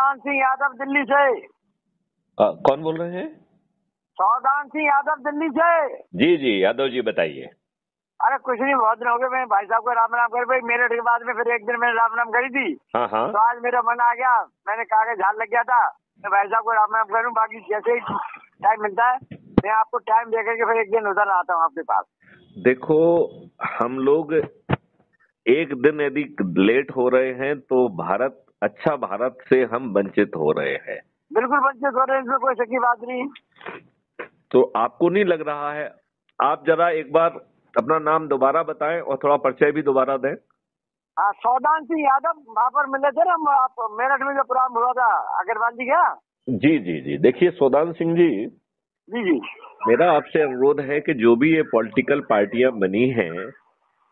सौदान सिंह यादव दिल्ली से। कौन बोल रहे हैं? सौदान सिंह यादव दिल्ली से। जी जी यादव जी बताइए। अरे कुछ नहीं, बहुत दिन हो गए, मैं भाई साहब को राम राम कर, भाई मेरठ के बाद में फिर एक दिन मैंने राम राम करी थी। हाँ हाँ। तो आज मेरा मन आ गया, मैंने कहा कि झाल लग गया था, मैं भाई साहब को राम राम करूं। बाकी जैसे ही टाइम मिलता है मैं आपको टाइम दे करके फिर एक दिन उधर आता हूँ आपके पास। देखो, हम लोग एक दिन यदि लेट हो रहे हैं तो भारत, अच्छा भारत से हम वंचित हो रहे हैं। बिल्कुल वंचित हो रहे हैं, इसमें कोई शक की बात नहीं। तो आपको नहीं लग रहा है? आप जरा एक बार अपना नाम दोबारा बताएं और थोड़ा परिचय भी दोबारा दें। हाँ, सौदान सिंह यादव, वहाँ पर मिले थे ना आप मेरठ में जो प्रोग्राम हुआ था अग्रवाल जी का। जी जी जी, देखिए सौदान सिंह जी, जी जी मेरा आपसे अनुरोध है कि जो भी ये पॉलिटिकल पार्टियां बनी हैं,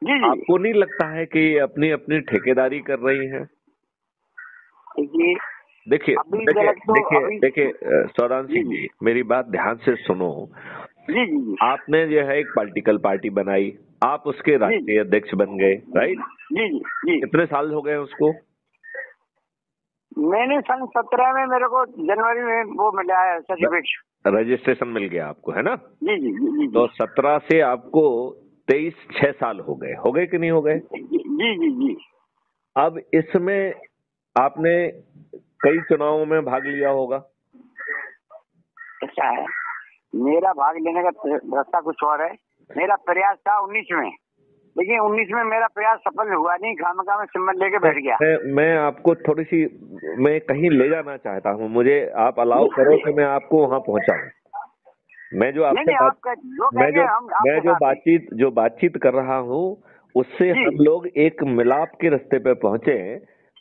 जी जी। आपको नहीं लगता है कि ये अपनी अपनी ठेकेदारी कर रही हैं? देखिए देखिए अभी देखिए गलत तो देखिए अभी। देखिए सौदान जी सिंह जी जी, मेरी बात ध्यान से सुनो। जी जी जी आपने जो है एक पॉलिटिकल पार्टी बनाई, आप उसके राष्ट्रीय अध्यक्ष बन गए, राइट? जी जी जी। कितने साल हो गए उसको? मैंने सन 17 में, मेरे को जनवरी में वो मिला है सर्टिफिकेट, रजिस्ट्रेशन मिल गया आपको, है ना? जी जी जी जी तो 17 से आपको 23, 6 साल हो गए कि नहीं हो गए? जी जी जी। अब इसमें आपने कई चुनावों में भाग लिया होगा। ऐसा है, मेरा भाग लेने का रास्ता कुछ और है। मेरा प्रयास था 19 में, लेकिन 19 में मेरा प्रयास सफल हुआ नहीं, खामखा में सिम्बल लेके बैठ गया। मैं आपको थोड़ी सी, मैं कहीं ले जाना चाहता हूँ, मुझे आप अलाउ करो कि मैं आपको वहाँ पहुँचाऊँ। मैं जो आपसे जो बातचीत कर रहा हूँ उससे हम लोग एक मिलाप के रास्ते पे पहुंचे।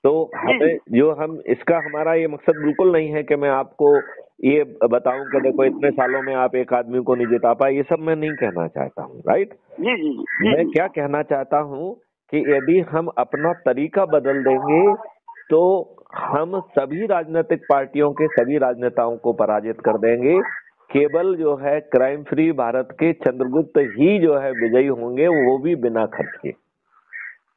तो हमें जो हम इसका, हमारा ये मकसद बिल्कुल नहीं है कि मैं आपको ये बताऊं कि देखो इतने सालों में आप एक आदमी को नहीं जिता पाए, ये सब मैं नहीं कहना चाहता हूँ, राइट? जी जी जी। मैं क्या कहना चाहता हूँ कि यदि हम अपना तरीका बदल देंगे तो हम सभी राजनीतिक पार्टियों के सभी राजनेताओं को पराजित कर देंगे। केवल जो है क्राइम फ्री भारत के चंद्रगुप्त ही जो है विजयी होंगे, वो भी बिना खर्च के।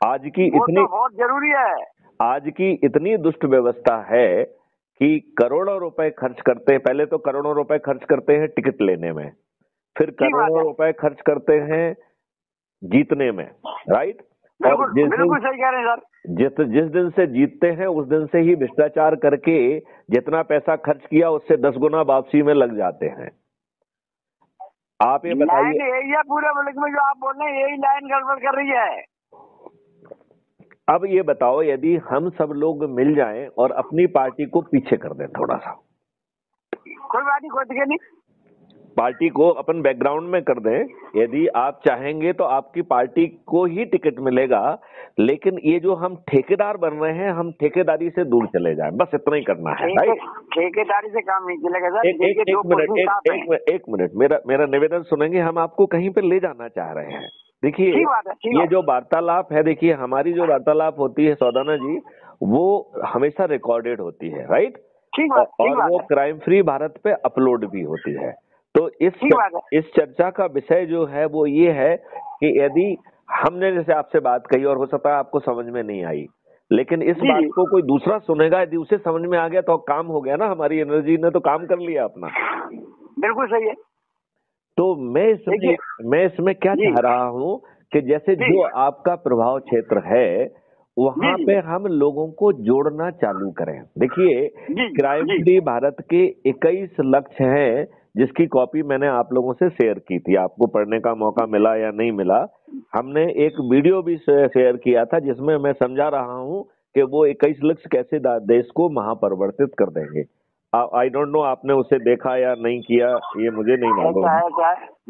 आज की इतनी, बहुत जरूरी है, आज की इतनी दुष्ट व्यवस्था है कि करोड़ों रुपए खर्च करते हैं। पहले तो करोड़ों रुपए खर्च करते हैं टिकट लेने में, फिर करोड़ों रुपए खर्च करते हैं जीतने में, राइट? और बिल्कुल सही कह रहे हैं सर। जिस दिन से जीतते हैं उस दिन से ही भ्रष्टाचार करके जितना पैसा खर्च किया उससे 10 गुना वापसी में लग जाते हैं। आप ये बताइए, यही है पूरे मुल्क में जो आप बोल रहे हैं, यही लाइन गड़बड़ कर रही है। अब ये बताओ, यदि हम सब लोग मिल जाएं और अपनी पार्टी को पीछे कर दें थोड़ा सा, कोई बात नहीं, कोई दिक्कत नहीं, पार्टी को अपन बैकग्राउंड में कर दें, यदि आप चाहेंगे तो आपकी पार्टी को ही टिकट मिलेगा। लेकिन ये जो हम ठेकेदार बन रहे हैं, हम ठेकेदारी से दूर चले जाएं, बस इतना ही करना है, राइट? ठेकेदारी से काम नहीं चलेगा सर। एक मिनट, मेरा निवेदन सुनेंगे। हम आपको कहीं पे ले जाना चाह रहे हैं। देखिए ये जो वार्तालाप है, देखिए हमारी जो वार्तालाप होती है सौदाना जी, वो हमेशा रिकॉर्डेड होती है, राइट? और वो क्राइम फ्री भारत पे अपलोड भी होती है। तो इस चर्चा का विषय जो है वो ये है कि यदि हमने जैसे आपसे बात कही और हो सकता है आपको समझ में नहीं आई, लेकिन इस बात को कोई दूसरा सुनेगा, यदि उसे समझ में आ गया तो काम हो गया ना, हमारी एनर्जी ने तो काम कर लिया अपना। बिल्कुल सही है। तो मैं इसमें क्या चाह रहा हूँ कि जैसे जो आपका प्रभाव क्षेत्र है वहां पे हम लोगों को जोड़ना चालू करें। देखिए क्राइम फ्री भारत के 21 लक्ष्य हैं, जिसकी कॉपी मैंने आप लोगों से शेयर की थी। आपको पढ़ने का मौका मिला या नहीं मिला, हमने एक वीडियो भी शेयर किया था जिसमें मैं समझा रहा हूँ कि वो 21 लक्ष्य कैसे देश को महापरिवर्तित कर देंगे। आई डोंट नो आपने उसे देखा या नहीं किया, ये मुझे नहीं मालूम।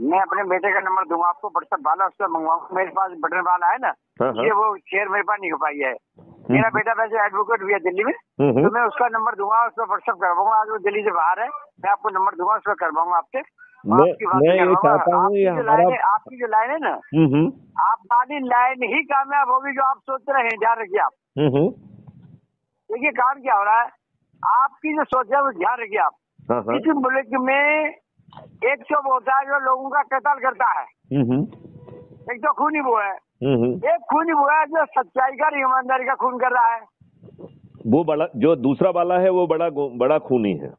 मैं अपने बेटे का नंबर दूंगा आपको, व्हाट्सएप वाला उससे मंगवाऊंगा। मेरे पास बटन वाला है ना, ये वो शेयर मेरे पास नहीं हो पाई है। मेरा बेटा वैसे एडवोकेट भी है दिल्ली में, तो मैं उसका नंबर दूंगा, उसको व्हाट्सएप करवाऊंगा। आज वो दिल्ली से बाहर है, मैं आपको नंबर दूंगा, उसको करवाऊंगा आपसे। मैं ये चाहता हूँ, ये हमारा आपकी जो लाइन है ना, आप वाली लाइन ही कामयाब होगी जो आप सोच रहे हैं। ध्यान रखिए आप। देखिए काम क्या हो रहा है, आपकी जो सोच है वो ध्यान रखिए आप। इस मुल्क में एक तो होता है जो लोगों का कत्ल करता है, एक तो खूनी वो है, एक खूनी वो है जो सच्चाई का, ईमानदारी का खून कर रहा है। वो बड़ा, जो दूसरा वाला है वो बड़ा खूनी है।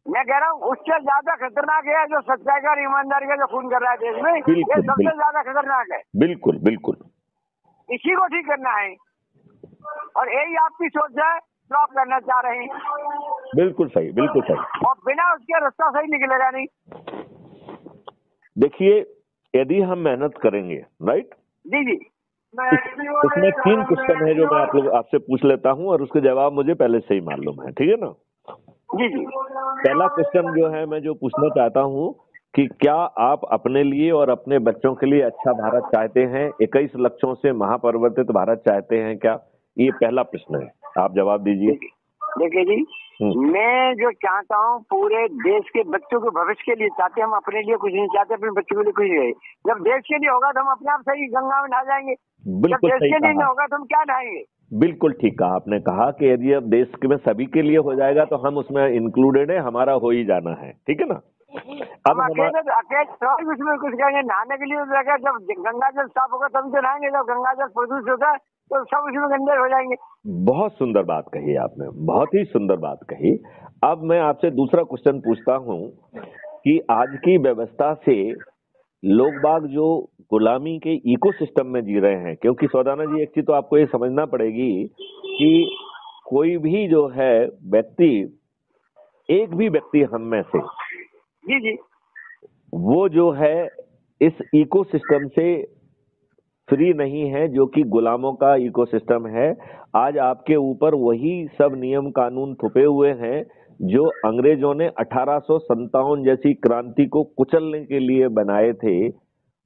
मैं कह रहा हूँ उससे ज्यादा खतरनाक है जो सच्चाई का और ईमानदारी का जो खून कर रहा है देश में, ये सबसे ज्यादा खतरनाक है। बिल्कुल बिल्कुल, इसी को ठीक करना है और यही आपकी सोच है जो आप करना चाह रहे हैं। बिल्कुल सही, बिल्कुल सही। और बिना उसके रास्ता सही निकलेगा नहीं। देखिए, यदि हम मेहनत करेंगे, राइट जी जी, इसमें 3 क्वेश्चन है जो मैं आपसे पूछ लेता हूँ और उसके जवाब मुझे पहले से ही मालूम है, ठीक है ना? जी जी। पहला क्वेश्चन जो है मैं जो पूछना चाहता हूँ कि क्या आप अपने लिए और अपने बच्चों के लिए अच्छा भारत चाहते हैं? 21 लक्षों से महापरिवर्तित भारत चाहते हैं क्या? ये पहला प्रश्न है, आप जवाब दीजिए। देखिए जी, मैं जो चाहता हूँ पूरे देश के बच्चों के भविष्य के लिए चाहते हैं। हम अपने लिए कुछ नहीं चाहते, अपने बच्चों के लिए कुछ नहीं। जब देश के लिए होगा तो हम अपने आप सही गंगा में नहा जाएंगे। बिल्कुल जब देश के लिए नहीं कहा, होगा तो हम क्या नहाएंगे? बिल्कुल ठीक कहा आपने। कहा कि यदि अब देश में सभी के लिए हो जाएगा तो हम उसमें इंक्लूडेड है, हमारा हो ही जाना है, ठीक है ना? अब अकेले उसमें कुछ कहेंगे नहाने के लिए, जब गंगा जल साफ होगा तभी तो नहाएंगे। जब गंगा जल प्रदूषित होगा तो सब उसमें गंदे हो जाएंगे। बहुत सुंदर बात कही आपने, बहुत ही सुंदर बात कही। अब मैं आपसे दूसरा क्वेश्चन पूछता हूँ कि आज की व्यवस्था से लोग बाग जो गुलामी के इकोसिस्टम में जी रहे हैं, क्योंकि सौदाना जी एक चीज तो आपको ये समझना पड़ेगी कि कोई भी जो है व्यक्ति, एक भी व्यक्ति हम में से जी जी, वो जो है इस इकोसिस्टम से फ्री नहीं है जो कि गुलामों का इकोसिस्टम है। आज आपके ऊपर वही सब नियम कानून थुपे हुए हैं जो अंग्रेजों ने 1857 जैसी क्रांति को कुचलने के लिए बनाए थे,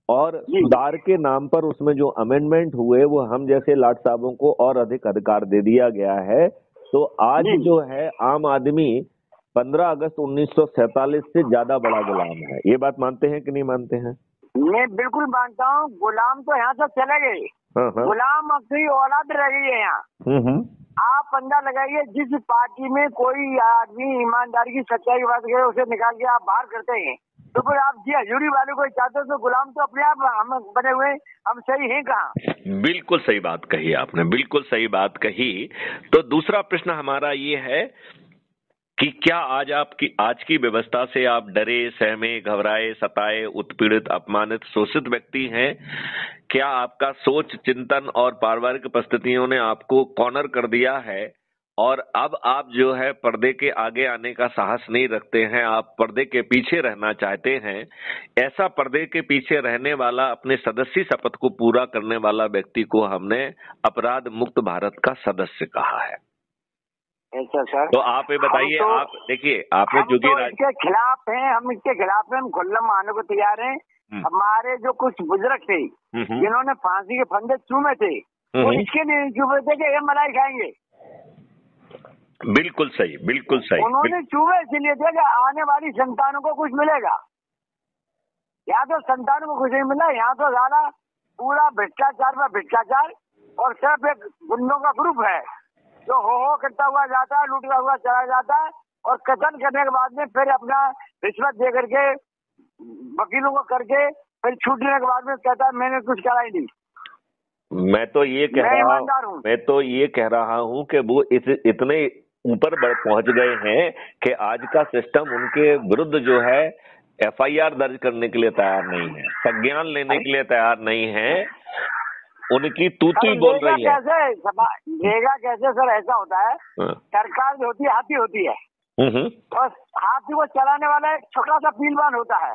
और सुधार के नाम पर उसमें जो अमेंडमेंट हुए वो हम जैसे लाट साहबों को और अधिक अधिकार दे दिया गया है। तो आज जो है आम आदमी 15 अगस्त 1947 से ज्यादा बड़ा गुलाम है। ये बात मानते हैं कि नहीं मानते हैं? मैं बिल्कुल मानता हूँ। गुलाम तो यहाँ से चले गए, गुलाम अपनी औलाद रह गई है यहाँ। आप अंदाजा लगाइए, जिस पार्टी में कोई आदमी ईमानदारी की सच्चाई की बात करे उसे निकाल के आप बाहर करते हैं, तो फिर आप जी हजूरी वाले को चाहते हो तो गुलाम तो अपने आप हम बने हुए, हम सही हैं कहाँ? बिल्कुल सही बात कही आपने, बिल्कुल सही बात कही। तो दूसरा प्रश्न हमारा ये है कि क्या आज की व्यवस्था से आप डरे, सहमे, घबराए, सताए, उत्पीड़ित, अपमानित, शोषित व्यक्ति हैं? क्या आपका सोच, चिंतन और पारिवारिक परिस्थितियों ने आपको कॉर्नर कर दिया है और अब आप जो है पर्दे के आगे आने का साहस नहीं रखते हैं, आप पर्दे के पीछे रहना चाहते हैं? ऐसा पर्दे के पीछे रहने वाला, अपने सदस्य शपथ को पूरा करने वाला व्यक्ति को हमने अपराध मुक्त भारत का सदस्य कहा है। ऐसा सर, तो आप ये बताइए, आप देखिए, आपने जो कि इसके खिलाफ हैं, हम इसके खिलाफ हैं, हम खुल्लम मानने को तैयार हैं। हमारे जो कुछ बुजुर्ग थे जिन्होंने फांसी के फंदे चूमे थे, वो इसके लिए चूमे थे कि ये मलाई खाएंगे। बिल्कुल सही, बिल्कुल सही। उन्होंने चूमे इसलिए थे कि आने वाली संतानों को कुछ मिलेगा। यहाँ तो संतानों को कुछ नहीं मिला, यहाँ तो ज्यादा पूरा भ्रष्टाचार पर भ्रष्टाचार, और सिर्फ एक गुंडों का ग्रुप है जो हो करता हुआ जाता है, लूटता हुआ चला जाता है, और कत्ल करने के बाद में फिर अपना रिश्वत दे करके वकीलों को करके फिर छूटने के बाद में कहता है मैंने कुछ करा ही नहीं। मैं तो ये कह रहा हूँ कि वो इतने ऊपर पहुंच गए हैं कि आज का सिस्टम उनके विरुद्ध जो है FIR दर्ज करने के लिए तैयार नहीं है, संज्ञान लेने के लिए तैयार नहीं है, उनकी तूती बोल रही है। लेगा कैसे सर? ऐसा होता है, सरकार जो होती है हाथी होती है, और हाथी को चलाने वाला एक छोटा सा पीलमान होता है।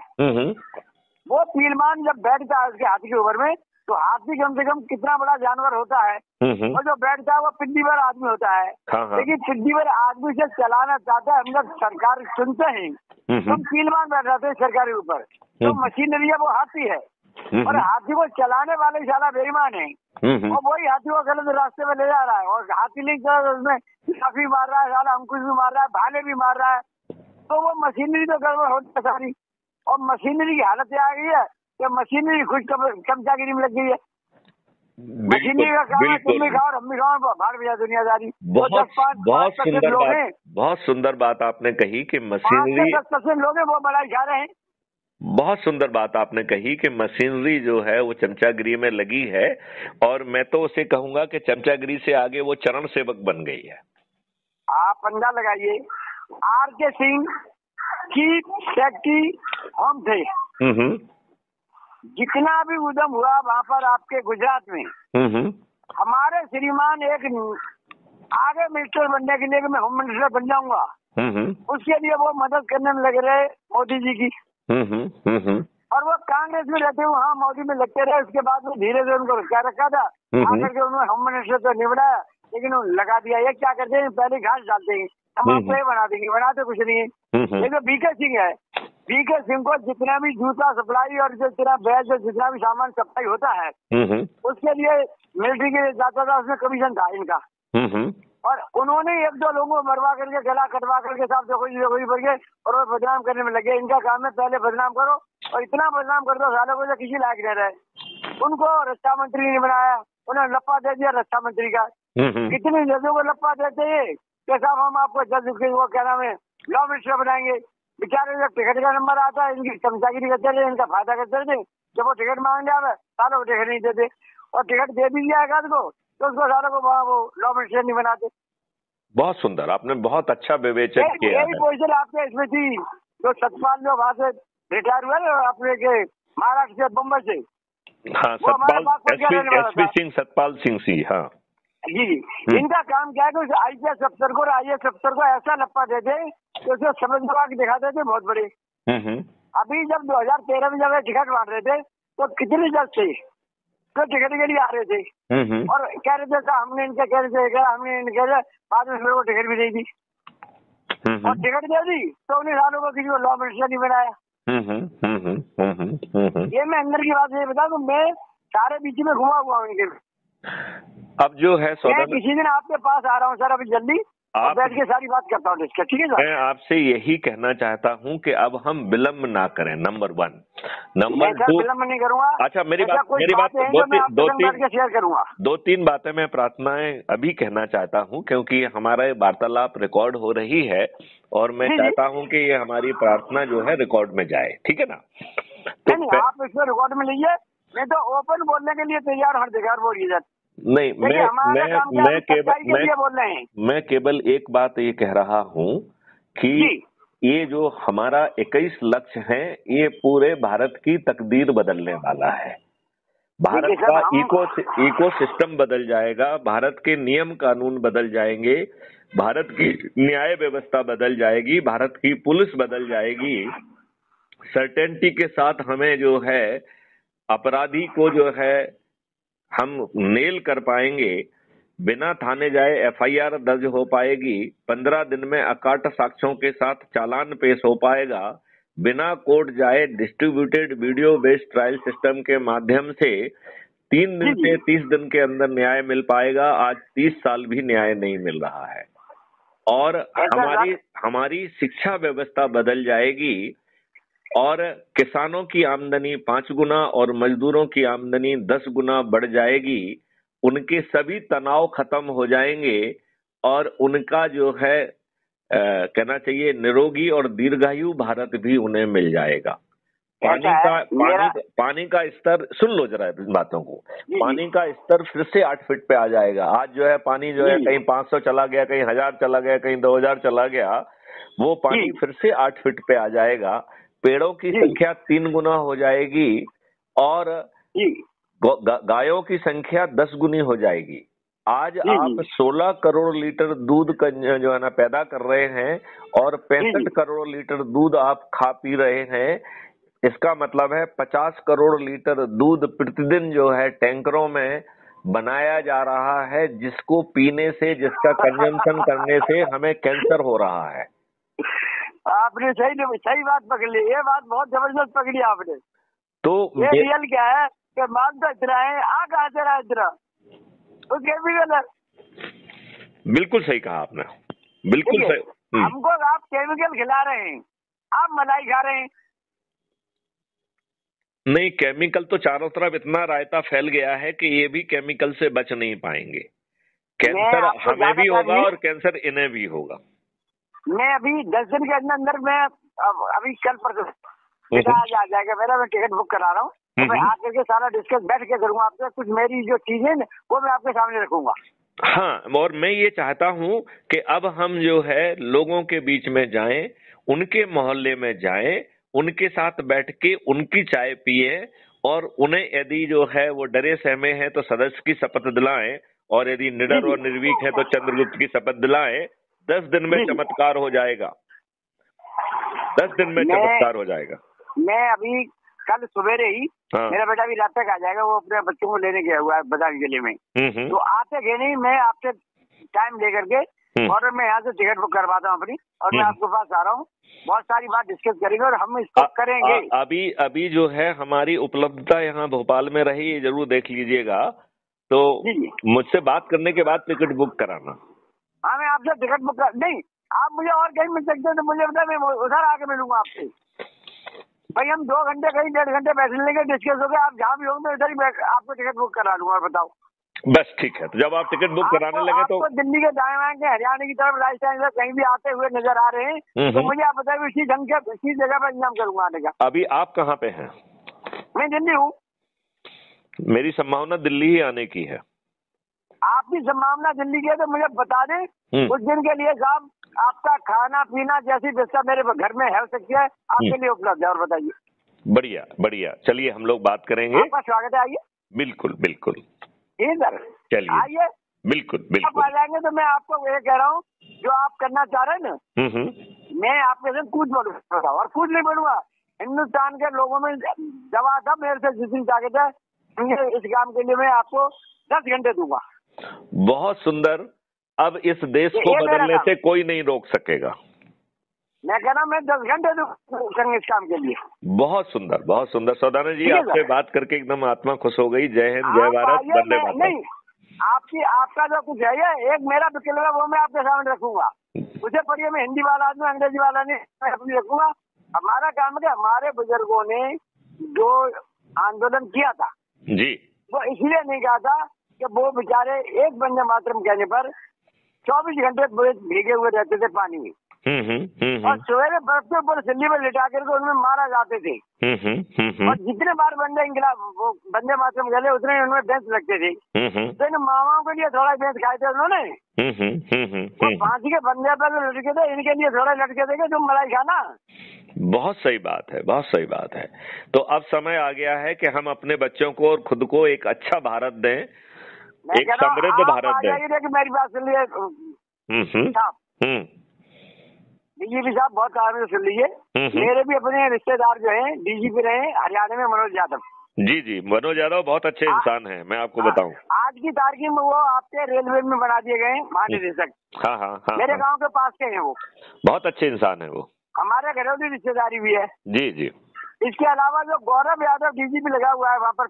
वो पीलमान जब बैठता है उसके हाथी के ऊपर में, तो हाथी कम से कम कितना बड़ा जानवर होता है, और जो बैठता है वो पिड्डी भर आदमी होता है। लेकिन पिड्डी भर आदमी से चलाना चाहता है, हम जब सरकार सुनते हैं तो पीलमान बैठ जाते हैं सरकार के ऊपर, तो मशीनरी है वो हाथी है, और हाथी को चलाने वाले साला बेईमान है, और वही हाथी को गलत रास्ते में ले जा रहा है, और हाथी नहीं चल उसमें काफी मार रहा है, साला अंकुश भी मार रहा है, भाले भी मार रहा है, तो वो मशीनरी तो गड़बड़ होती है सारी। और मशीनरी की हालत आ गई है कि मशीनरी खुद चमचागिरी में लग गई है। मशीनरी का काम है तुम भी खाओ हम भी खाओ, बाहर भी दुनियादारी। बहुत सुंदर बात आपने कही कि मशीनरी 10% लोग हैं वो मलाई खा रहे हैं। बहुत सुंदर बात आपने कही कि मशीनरी जो है वो चमचागिरी में लगी है, और मैं तो उसे कहूंगा कि चमचागिरी से आगे वो चरण सेवक बन गई है। आप अंदाजा लगाइए, आर.के. सिंह की सेक्रेटरी हम थे। जितना भी उद्यम हुआ वहाँ पर आपके गुजरात में, हमारे श्रीमान एक आगे मिनिस्टर बनने के लिए कि मैं होम मिनिस्टर बन जाऊंगा, उसके लिए वो मदद करने में लगे रहे मोदी जी की। और वो कांग्रेस में रहते हुए वहाँ मोदी में लगते रहे। उसके बाद में धीरे धीरे उनको क्या रखा था, आकर के उन्होंने होम मिनिस्टर तो नहीं बनाया, लेकिन लगा दिया। ये क्या करते हैं, पहले घास डालते हैं, हम आपको ये बना देंगे, बनाते कुछ नहीं है। ये जो वी.के. सिंह है, वी.के. सिंह को जितना भी जूता सप्लाई और जितना बैग जितना भी सामान सप्लाई होता है, उसके लिए मिलिट्री के जाता था, उसमें कमीशन था इनका। और उन्होंने एक दो लोगों को मरवा करके गला कटवा करके साहब देखो जी बढ़ गए और वो बदनाम करने में लगे। इनका काम है पहले बदनाम करो और इतना बदनाम कर दो सालों को जो किसी लायक नहीं रहे। उनको रक्षा मंत्री ने बनाया, उन्होंने लप्पा दे दिया रक्षा मंत्री का। कितने जजों को लप्पा देते हैं कि साहब हम आपको जज वो क्या नाम है लॉ मिनिस्टर बनाएंगे। बेचारे जब टिकट का नंबर आता है इनकी चमचागिरी करते रहे, इनका फायदा करते रहे। जब वो टिकट मांगने आवे सालों को टिकट नहीं देते, और टिकट दे भी दिया एक आध को तो उसको सालों को वो लॉ मिनिस्टर नहीं बनाते। बहुत सुंदर, आपने बहुत अच्छा विवेचन किया है। यही पोजीशन आपके इसमें थी जो सतपाल जो वहाँ से रिटायर हुए ना अपने के महाराष्ट्र से बम्बई से। हाँ, एसपी सिंह, सतपाल सिंह सी। हाँ जी, इनका काम क्या है कि आईपीएस अफसर को और आईएएस अफसर को ऐसा लप्पा देते तो उसे समझ लगा के दिखा देते बहुत बड़े। अभी जब 2013 में जब टिकट बांट रहे थे तो कितने जज थे तो टिकट के लिए आ रहे थे और कह रहे थे हमने इनके कह रहे थे हमने इनके बाद में मेरे को टिकट भी नहीं दी और टिकट दे दी तो उन्हीं सालों को किसी को लॉ मिनिस्टर नहीं बनाया। ये मैं अंदर की बात ये बता दूं, मैं सारे बीच में घुमा हुआ हूँ इनके। अब जो है मैं किसी दिन आपके पास आ रहा हूँ सर, अभी जल्दी आप बैठ के सारी बात करता हूँ इसका, ठीक है सर। मैं आपसे यही कहना चाहता हूँ कि अब हम विलम्ब ना करें, नंबर 1। नंबर 2, विलम्ब नहीं करूंगा। अच्छा मेरी बात दो तीन बातें मैं प्रार्थनाएं अभी कहना चाहता हूँ, क्योंकि हमारा वार्तालाप रिकॉर्ड हो रही है और मैं चाहता हूँ कि ये हमारी प्रार्थना जो है रिकॉर्ड में जाए, ठीक है ना। तो आप इसको रिकॉर्ड में लीजिए, मैं तो ओपन बोलने के लिए तैयार हर जगह बोलिए। नहीं, मैं केवल एक बात ये कह रहा हूँ कि ये जो हमारा 21 लक्ष्य है ये पूरे भारत की तकदीर बदलने वाला है। भारत का इको सिस्टम बदल जाएगा, भारत के नियम कानून बदल जाएंगे, भारत की न्याय व्यवस्था बदल जाएगी, भारत की पुलिस बदल जाएगी। सर्टेनिटी के साथ हमें जो है अपराधी को जो है हम नेल कर पाएंगे, बिना थाने जाए एफआईआर दर्ज हो पाएगी, 15 दिन में अकाट साक्ष्यों के साथ चालान पेश हो पाएगा, बिना कोर्ट जाए distributed video based trial system के माध्यम से 3 दिन से 30 दिन के अंदर न्याय मिल पाएगा। आज 30 साल भी न्याय नहीं मिल रहा है और हमारी शिक्षा व्यवस्था बदल जाएगी और किसानों की आमदनी 5 गुना और मजदूरों की आमदनी 10 गुना बढ़ जाएगी। उनके सभी तनाव खत्म हो जाएंगे और उनका जो है कहना चाहिए निरोगी और दीर्घायु भारत भी उन्हें मिल जाएगा। पानी का स्तर सुन लो जरा बातों को, पानी का स्तर फिर से 8 फीट पे आ जाएगा। आज जो है पानी जो है कहीं 500 चला गया, कहीं 1000 चला गया, कहीं 2000 चला गया, वो पानी फिर से 8 फीट पे आ जाएगा। पेड़ों की संख्या 3 गुना हो जाएगी और गायों की संख्या 10 गुनी हो जाएगी। आज आप 16 करोड़ लीटर दूध जो है ना पैदा कर रहे हैं और 65 करोड़ लीटर दूध आप खा पी रहे हैं। इसका मतलब है 50 करोड़ लीटर दूध प्रतिदिन जो है टैंकरों में बनाया जा रहा है, जिसको पीने से, जिसका कंजम्पशन करने से हमें कैंसर हो रहा है। आपने सही बात पकड़ ली, ये बात बहुत जबरदस्त पकड़ी आपने। तो ये रियल क्या है कि माल तो इतना है, आ कहाँ से रहा इतना, तो केमिकल है। बिल्कुल सही कहा आपने, बिल्कुल सही। हमको आप केमिकल खिला रहे हैं, आप मलाई खा रहे हैं। नहीं, केमिकल तो चारों तरफ इतना रायता फैल गया है कि ये भी केमिकल से बच नहीं पाएंगे। कैंसर हमें भी होगा और कैंसर इन्हें भी होगा। मैं अभी 10 दिन के अंदर मैं अभी कल परसों आज आ जाएगा मेरा, मैं टिकट बुक करा रहा हूँ। तो मैं आकर के सारा डिस्कस बैठ के करूंगा आपसे, कुछ मेरी जो चीजें वो मैं आपके सामने रखूंगा। हाँ, और मैं ये चाहता हूँ कि अब हम जो है लोगों के बीच में जाएं, उनके मोहल्ले में जाएं, उनके साथ बैठ के उनकी चाय पिए और उन्हें यदि जो है वो डरे सहमे हैं तो सदस्य की शपथ दिलाएं, और यदि निडर और निर्भीक है तो चंद्रगुप्त की शपथ दिलाएं। 10 दिन में चमत्कार हो जाएगा, 10 दिन में चमत्कार हो जाएगा। मैं अभी कल सवेरे ही मेरा बेटा भी रात तक आ जाएगा, वो अपने बच्चों को लेने गया हुआ है बदायूं जिले में। तो आते गए नहीं, मैं आपसे टाइम लेकर के और मैं यहाँ से टिकट बुक करवाता हूँ अपनी, और मैं आपके पास आ रहा हूँ। बहुत सारी बात डिस्कस करेंगे और हम इसको करेंगे। अभी जो है हमारी उपलब्धता यहाँ भोपाल में रही, ये जरूर देख लीजिएगा। तो मुझसे बात करने के बाद टिकट बुक कराना। हाँ, मैं आपसे टिकट बुक कर नहीं, आप मुझे और कहीं मिल सकते हैं तो मुझे बता, मैं उधर आके मिलूंगा आपसे। भाई हम 2 घंटे कहीं 1.5 घंटे बैठ लेंगे, डिस्कस हो गया। आप जहाँ भी होंगे उधर ही आपको टिकट बुक करा लूंगा। और बताओ, बस ठीक है। तो जब आप टिकट बुक कराने लगे तो दिल्ली के दाएं बाएं के, हरियाणा की तरफ, राजस्थान की तरफ कहीं भी आते हुए नजर आ रहे हैं तो मुझे आप बताइए, इसी ढंग के इसी जगह पर इंतजाम करूंगा आने का। अभी आप कहाँ पे हैं? मैं दिल्ली हूँ। मेरी संभावना दिल्ली ही आने की है। आपकी संभावना दिल्ली की है तो मुझे बता दें, कुछ दिन के लिए साहब आपका खाना पीना जैसी व्यवस्था मेरे घर में हो सकती है आपके लिए उपलब्ध है। और बताइए। बढ़िया बढ़िया, चलिए हम लोग बात करेंगे। आपका स्वागत है, आइए। बिल्कुल बिल्कुल, ठीक सर, चलिए आइए। बिल्कुल बिल्कुल। आप आ जाएंगे तो मैं आपको ये कह रहा हूँ, जो आप करना चाह रहे हैं ना, मैं आपके से कुछ बोलूंगा और कुछ नहीं बोलूंगा। हिंदुस्तान के लोगों में दवा था, मेरे से जितनी ताकत है इस काम के लिए मैं आपको 10 घंटे दूंगा। बहुत सुंदर। अब इस देश को बदलने से कोई नहीं रोक सकेगा। मैं कह रहा हूँ मैं 10 घंटे दूंगा इस काम के लिए। बहुत सुंदर, बहुत सुंदर। सौदागर जी, आपसे बात करके एकदम आत्मा खुश हो गई। जय हिंद, जय भारत, वंदे मातरम। नहीं, आपका जो कुछ है, एक मेरा विकल्प है वो मैं आपके सामने रखूंगा। मुझे पढ़िए, मैं हिंदी वाला आदमी, अंग्रेजी वाला नहीं, मैं अपनी रखूंगा। हमारा काम है, हमारे बुजुर्गों ने जो आंदोलन किया था जी, वो इसलिए नहीं कहा था कि वो बेचारे एक वंदे मातरम कहने पर 24 घंटे भीगे हुए रहते थे पानी में, और सवेरे बर्फ के ऊपर सिल्ली में लिटा करके उनमें मारा जाते थे। और जितने बार वंदे मातरम गए उतने उनमें बेंच लगते थे। तो इन मामाओं के लिए थोड़ा बेंच खाए थे उन्होंने। वो फांसी के बंदे पर लटके थे, इनके लिए थोड़ा लटके थे कि तुम मलाई खाना। बहुत सही बात है, बहुत सही बात है। तो अब समय आ गया है कि हम अपने बच्चों को और खुद को एक अच्छा भारत दें, एक समृद्ध भारत दें। मेरी बात सुन लीजिए डीजीपी साहब, बहुत आराम से सुन लीजिए। मेरे भी अपने रिश्तेदार जो हैं डीजीपी रहे हरियाणा में, मनोज यादव। जी जी, मनोज यादव बहुत अच्छे इंसान हैं, मैं आपको बताऊं। आज की तारीख में वो आपके रेलवे में बना दिए गए महानिदेशक। हाँ, मेरे गांव के पास के हैं वो। बहुत अच्छे इंसान है वो। हमारे घरेलू रिश्तेदारी भी है। जी जी। इसके अलावा जो गौरव यादव डीजीपी लगा हुआ है वहाँ पर,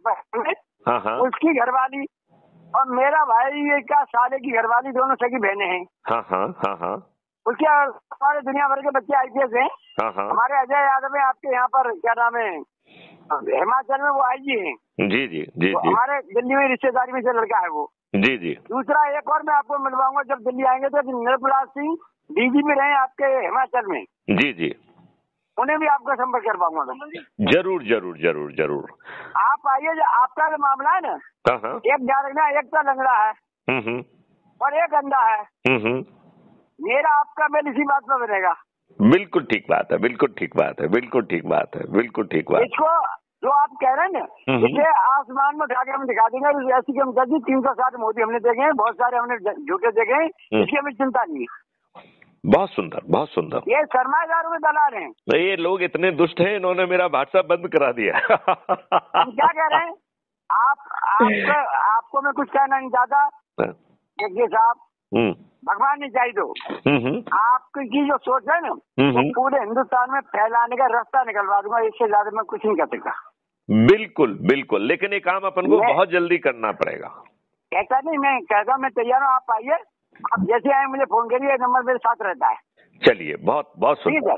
उसकी घरवाली और मेरा भाई का साले की घरवाली, दोनों सगी बहनें हैं। हाँ। उसके हमारे दुनिया भर के बच्चे IPS हैं। हमारे अजय यादव है, आपके यहाँ पर क्या नाम है, हिमाचल में वो IG हैं। जी। हमारे दिल्ली में रिश्तेदारी में से लड़का है वो। जी। दूसरा एक और मैं आपको मिलवाऊंगा जब दिल्ली आएंगे तो, निर्मला सिंह DGP रहे आपके हिमाचल में। जी। उन्हें भी आपका संपर्क करवाऊंगा। जरूर। आप आइए, आपका जो मामला है ना, एक ध्यान रखना, एक तो लंगड़ा है और एक अंधा है। मेरा आपका मेल इसी बात पर बनेगा। बिल्कुल ठीक बात है, बिल्कुल ठीक बात है। इसको जो आप कह रहे हैं ना, इसे आसमान में उठा के हम दिखा देंगे। ऐसी हम कर दी 360 मोदी हमने देखे हैं, बहुत सारे हमने झूठे देखे हैं, इसकी हमें चिंता नहीं है। बहुत सुंदर। ये सरमाएदारों में दलाल हैं। ये लोग इतने दुष्ट हैं, इन्होंने मेरा व्हाट्सएप बंद करा दिया। हम क्या कह रहे हैं, आपको मैं कुछ कहना नहीं चाहता। देखिए साहब, भगवान नहीं चाहिए तो आपकी जो सोच है ना, वो पूरे हिंदुस्तान में फैलाने का रास्ता निकलवा दूंगा। इससे ज्यादा मैं कुछ नहीं कर सकता। बिल्कुल, लेकिन ये काम अपन को बहुत जल्दी करना पड़ेगा। ऐसा नहीं, मैं कहता हूँ मैं तैयार हूँ, आप आइए। आप जैसे आए मुझे फोन करिए, नंबर मेरे साथ रहता है। चलिए, बहुत सुंदर।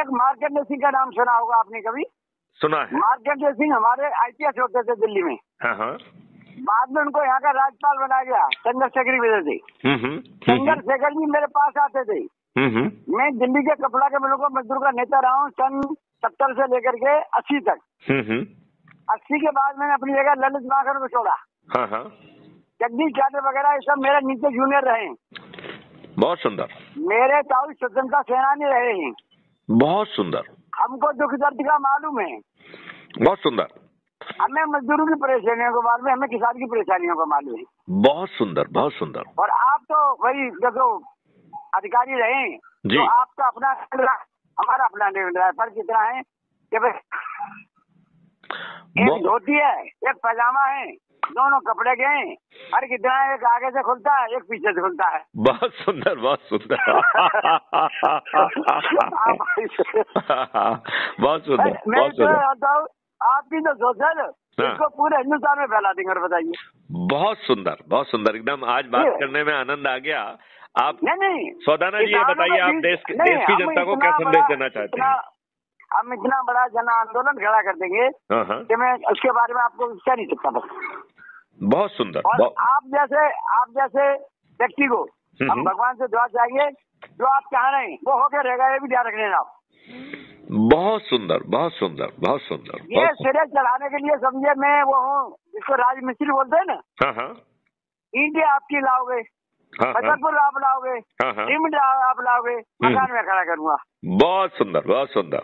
एक मार्केट सिंह का नाम सुना होगा आपने, कभी सुना है? मार्केट सिंह हमारे IPS होते थे दिल्ली में। बाद में उनको यहाँ का राज्यपाल बनाया गया चंद्रशेखर की वजह से। चंद्रशेखर जी मेरे पास आते थे। मैं दिल्ली के कपड़ा के मिलों को मजदूर का नेता रहा हूँ सन 70 से लेकर के 80 तक। 80 के बाद मैंने अपनी जगह ललित माखन को छोड़ा। जगदीश टाटे वगैरह ये सब मेरे नीचे जूनियर रहे। बहुत सुंदर। मेरे ताऊ स्वतंत्रता सेनानी रहे हैं। बहुत सुंदर। हमको दुख दर्द का मालूम है। बहुत सुंदर। हमें मजदूरों की परेशानियों को मालूम है, हमें किसान की परेशानियों को मालूम है। बहुत सुंदर, बहुत सुंदर। और आप तो वही देखो अधिकारी रहे जी। तो आपका अपना हमारा अपना नहीं रहा है। फर्क इतना है कि भाई एक धोती है एक पैजामा है, दोनों कपड़े के हैं। फर्क इतना है, एक आगे से खुलता है एक पीछे से खुलता है। बहुत सुंदर, बहुत सुंदर। बहुत सुंदर। मैं बताऊँ आपकी जो सोच है इसको पूरे हिंदुस्तान में फैला देंगे। और बताइए। बहुत सुंदर, बहुत सुंदर। एकदम आज बात करने में आनंद आ गया। आप नहीं सौदाना जी ये बताइए, आप देश की जनता को क्या संदेश देना चाहते हैं? हम इतना बड़ा जन आंदोलन खड़ा कर देंगे कि मैं उसके बारे में आपको कह नहीं सकता। बस बहुत सुंदर। और आप जैसे व्यक्ति को हम भगवान से दुआ चाहिए, जो आप चाह रहे हैं वो होके रहेगा, ये भी ध्यान रखने आप। बहुत सुंदर, बहुत सुंदर, बहुत सुंदर। ये सिरे चढ़ाने के लिए समझे मैं वो हूँ जिसको राजमिस्त्री बोलते हैं ना। ईंटें आपकी लाओगे, फतेहपुर आप लाओगे, सीमेंट आप लाओगे, मकान में खड़ा करूंगा। बहुत सुंदर, बहुत सुंदर,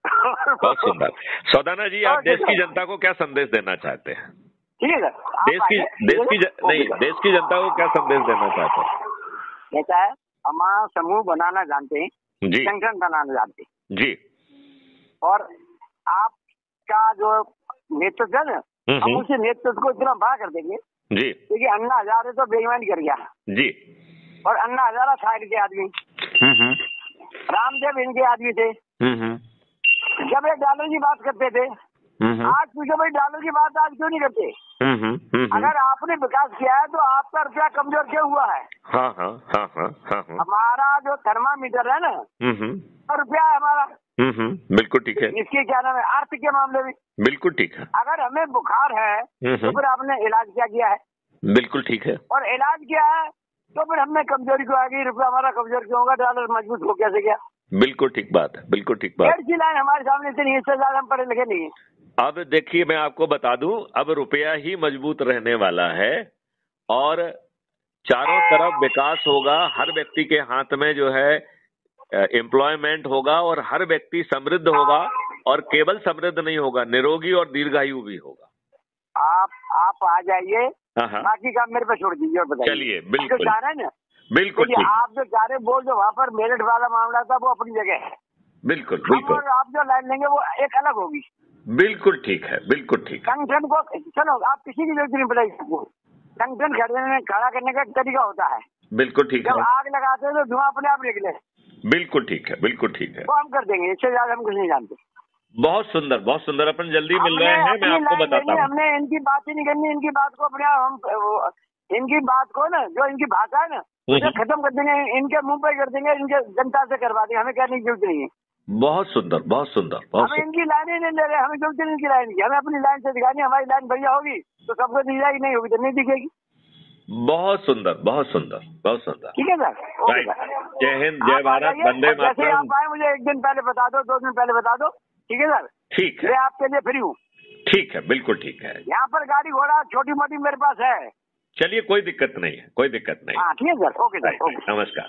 बहुत सुंदर। सौदाना जी आप देश की जनता को क्या संदेश देना चाहते हैं? ठीक है सर। देश की जनता को क्या संदेश देना चाहते हैं? ऐसा है, हम समूह बनाना जानते हैं जी, संगठन बनाना जानते हैं जी। और आपका जो नेतृत्व है ना, हम उसी नेतृत्व को इतना बड़ा कर देंगे जी। क्योंकि अन्ना हजारे तो बेईमानी कर गया जी। और अन्ना हजारा साइड के आदमी, रामदेव इनके आदमी थे। जब एक डॉलर की बात करते थे, आज पूछो भाई डॉलर की बात आज क्यों नहीं करते? अगर आपने विकास किया है तो आपका रुपया कमजोर क्यों हुआ है? हमारा जो थर्मामीटर है ना, रुपया है हमारा। बिल्कुल ठीक है। इसके क्या नाम है, अर्थ के मामले में बिल्कुल ठीक है। अगर हमें बुखार है तो फिर आपने इलाज क्या किया है? बिल्कुल ठीक है। और इलाज किया है तो फिर हमने कमजोरी को आ गई, रुपया हमारा कमजोर क्यों होगा? डॉलर मजबूत हो कैसे गया? बिल्कुल ठीक बात है, बिल्कुल ठीक बात। एक लाइन हमारे सामने इतनी, इससे ज्यादा हम पढ़े लिखे नहीं। अब देखिए मैं आपको बता दूं, अब रुपया ही मजबूत रहने वाला है और चारों तरफ विकास होगा। हर व्यक्ति के हाथ में जो है एम्प्लॉयमेंट होगा और हर व्यक्ति समृद्ध होगा और केवल समृद्ध नहीं होगा, निरोगी और दीर्घायु भी होगा। आप आ जाइए, बाकी काम मेरे पे छोड़ दीजिए और बताइए। चलिए, बिल्कुल चाह रहे हैं ना, बिल्कुल ठीक। आप जो चाह रहे बोल जो वहाँ पर मेरिट वाला मामला था वो अपनी जगह है। बिल्कुल बिल्कुल। और आप जो लाइन लेंगे वो एक अलग होगी। बिल्कुल ठीक है, बिल्कुल ठीक है। संगठन को चलो आप किसी की जरूरत नहीं पड़ेगी। संगठन खड़ा करने का एक तरीका होता है। बिल्कुल ठीक है। जब आग लगाते हैं तो धुआं अपने आप निकले। बिल्कुल ठीक है, बिल्कुल ठीक है। वो हम कर देंगे, इससे ज्यादा हम कुछ नहीं जानते। बहुत सुंदर, बहुत सुंदर। अपन जल्दी मिल रहे हैं, मैं आपको बताता हूँ। हमने इनकी बात ही नहीं करनी, इनकी बात को अपने हम इनकी बात को ना, जो इनकी भाषा है ना उसे खत्म कर देंगे, इनके मुंह पे कर देंगे, इनके जनता से करवा देंगे। हमें करने की जरूरत नहीं है। बहुत सुंदर, बहुत सुंदर, बहुत हमें इनकी लाइन ही नहीं ले रहे, हमें जरूरत इनकी लाइन की। हमें अपनी लाइन से दिखानी, हमारी लाइन बढ़िया होगी तो सबको दिख जाएगी, नहीं होगी तो नहीं दिखेगी। बहुत सुंदर, बहुत सुंदर, बहुत सुंदर। ठीक है सर। जय हिंद, जय भारत, वंदे मातरम। जैसे आप आए मुझे एक दिन पहले बता दो, 2 दिन पहले बता दो। ठीक है सर। ठीक है, मैं आपके लिए फ्री हूँ। ठीक है, बिल्कुल ठीक है। यहाँ पर गाड़ी घोड़ा छोटी मोटी मेरे पास है। चलिए, कोई दिक्कत नहीं है, कोई दिक्कत नहीं। हाँ ठीक है सर, ओके सर, ओके, नमस्कार।